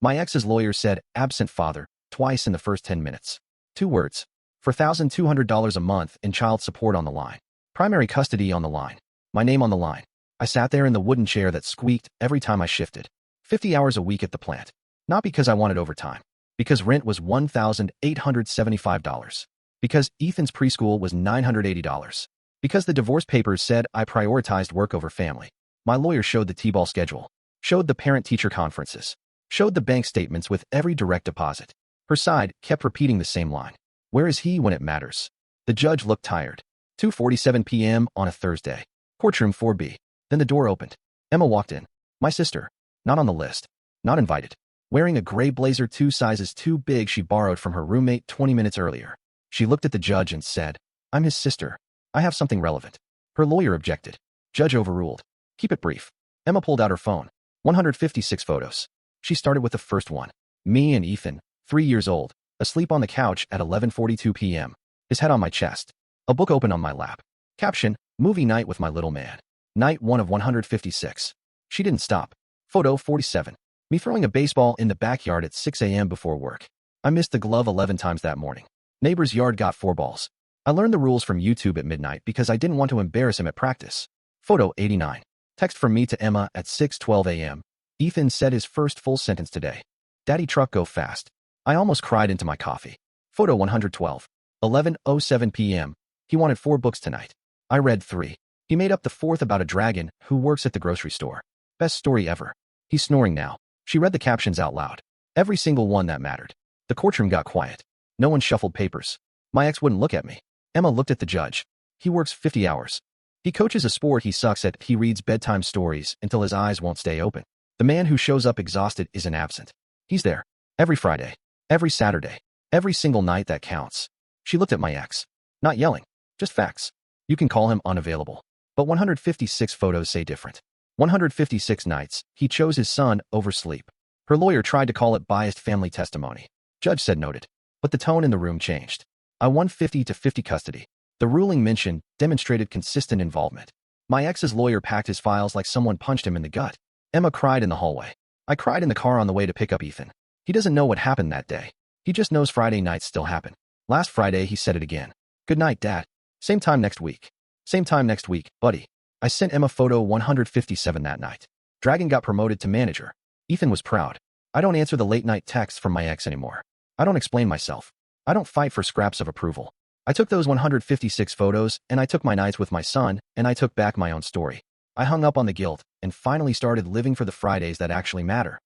My ex's lawyer said absent father twice in the first 10 minutes. 2 words. For $1,200 a month in child support on the line. Primary custody on the line. My name on the line. I sat there in the wooden chair that squeaked every time I shifted. 50 hours a week at the plant. Not because I wanted overtime. Because rent was $1,875. Because Ethan's preschool was $980. Because the divorce papers said I prioritized work over family. My lawyer showed the T-ball schedule. Showed the parent-teacher conferences. Showed the bank statements with every direct deposit. Her side kept repeating the same line. Where is he when it matters? The judge looked tired. 2:47 p.m. on a Thursday. Courtroom 4B. Then the door opened. Emma walked in. My sister. Not on the list. Not invited. Wearing a gray blazer 2 sizes too big she borrowed from her roommate 20 minutes earlier. She looked at the judge and said, I'm his sister. I have something relevant. Her lawyer objected. Judge overruled. Keep it brief. Emma pulled out her phone. 156 photos. She started with the first one. Me and Ethan, 3 years old, asleep on the couch at 11:42 p.m. His head on my chest. A book open on my lap. Caption, movie night with my little man. Night 1 of 156. She didn't stop. Photo 47. Me throwing a baseball in the backyard at 6 a.m. before work. I missed the glove 11 times that morning. Neighbor's yard got 4 balls. I learned the rules from YouTube at midnight because I didn't want to embarrass him at practice. Photo 89. Text from me to Emma at 6:12 a.m. Ethan said his first full sentence today. Daddy truck go fast. I almost cried into my coffee. Photo 112. 11:07 p.m. He wanted 4 books tonight. I read 3. He made up the 4th about a dragon who works at the grocery store. Best story ever. He's snoring now. She read the captions out loud. Every single one that mattered. The courtroom got quiet. No one shuffled papers. My ex wouldn't look at me. Emma looked at the judge. He works 50 hours. He coaches a sport he sucks at. He reads bedtime stories until his eyes won't stay open. The man who shows up exhausted isn't absent. He's there. Every Friday. Every Saturday. Every single night that counts. She looked at my ex. Not yelling. Just facts. You can call him unavailable. But 156 photos say different. 156 nights, he chose his son over sleep. Her lawyer tried to call it biased family testimony. Judge said noted. But the tone in the room changed. I won 50-50 custody. The ruling mentioned demonstrated consistent involvement. My ex's lawyer packed his files like someone punched him in the gut. Emma cried in the hallway. I cried in the car on the way to pick up Ethan. He doesn't know what happened that day. He just knows Friday nights still happen. Last Friday, he said it again. Good night, Dad. Same time next week. Same time next week, buddy. I sent Emma photo 157 that night. Dragon got promoted to manager. Ethan was proud. I don't answer the late-night texts from my ex anymore. I don't explain myself. I don't fight for scraps of approval. I took those 156 photos, and I took my nights with my son, and I took back my own story. I hung up on the guilt, and finally started living for the Fridays that actually matter.